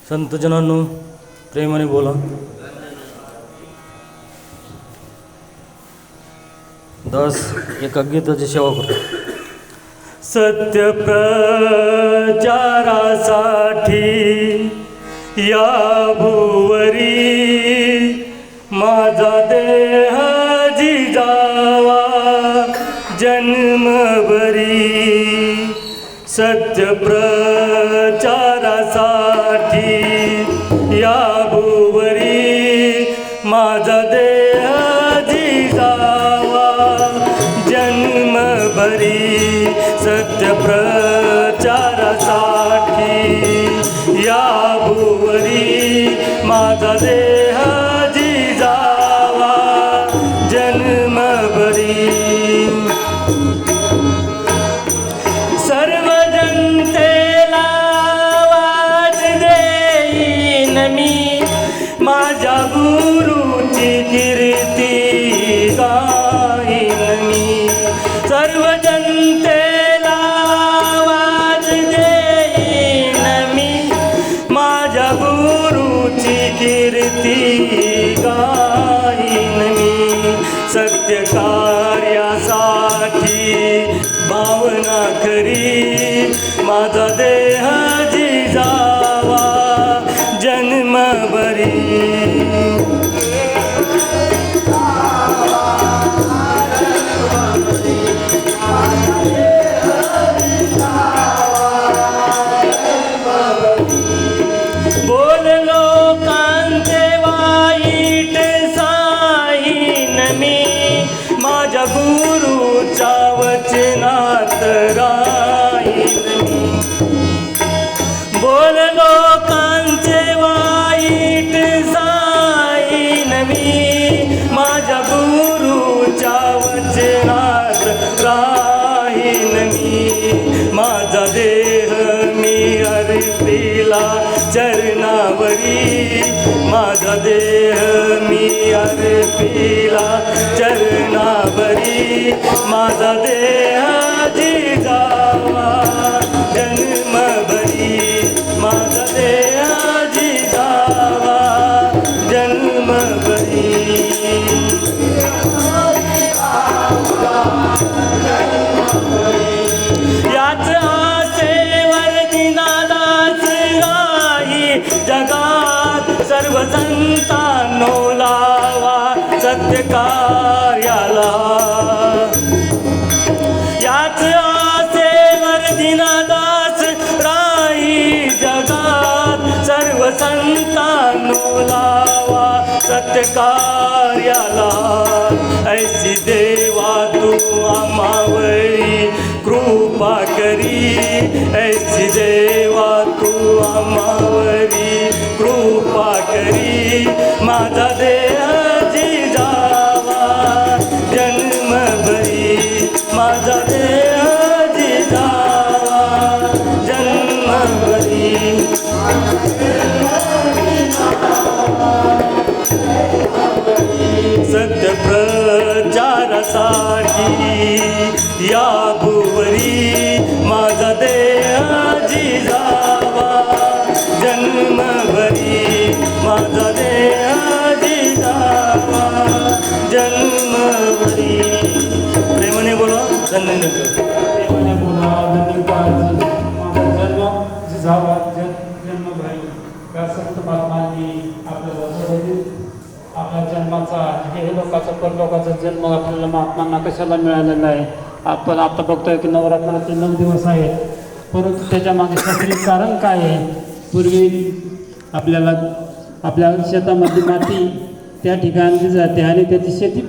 संतजनांनो प्रेमाने बोला. दास एका गीताची सेवा करतो. सत्य प्रचारासाठी या भुवरी माझा देह जिजावा जन्मभरी. सत्य प्रचारासाठी या भुवरी माझा देह जिजावा जन्मभरी. सत्य प्रचारासाठी या भुवरी माझा देह जिजावा जन्मभरी. सर्व जनतेला आवाज देईन मी माझ्या गुरुची कीर्ती गाईन मी. सर्व जनतेला आवाज देईन मी माझ्या गुरुची कीर्ती गाईन मी. सत्य कार्यासाठी भावना खरी माझा देह जिजावा जन्मभरी. बोललो कांते वाईट साईन मी माझ्या गुरुच्या वचनात राहीन मी. बोललो कांते वाईट साईन मी माझ्या गुरुच्या वचनात राहीन मी. माझा देह मी अर्पिला चरणावरी. माझा देह मी अर्पिला चरणावरी. माझा देह जिजावा जन्मभरी. माझा देह जिजावा जन्मभरी. याच आसेवर दिनादास राही जगात सर्व संतांनो लावा सत्य कार्याला. याच आसेवर दिनादास राही जगात सर्व संतांनो लावा सत्य कार्याला. ऐसी देवा तू आम्हावरी कृपा करी. ऐसी देवा तू आम्हावरी कृपा करी. माझा देह जिजावा जन्मभरी. माझा देह जिजावा जन्मभरी. सत्य प्रचारासाठी या भुवरी माझा देह जिजावा जन्मभरी. माझा देह जिजावा जन्मभरी. प्रेमाने बोला. धन्यवाद. प्रेमाने बोला. धन्यवाद. जन्म जिजावा जन्मभरी. त्या संत महात्मांनी आपल्याला आपल्या जन्माचा हे लोकांचा परलोकाचा जन्म आपल्याला महात्मांना कशाला मिळालेला आहे. आपण आता बघतोय की नवरात्राचे 9 दिवस आहेत, परंतु त्याच्यामागे शास्त्रीय कारण काय आहे. पूर्वी आपल्याला आपल्या शेतामध्ये माती त्या ठिकाणी जाते आणि त्याची शेती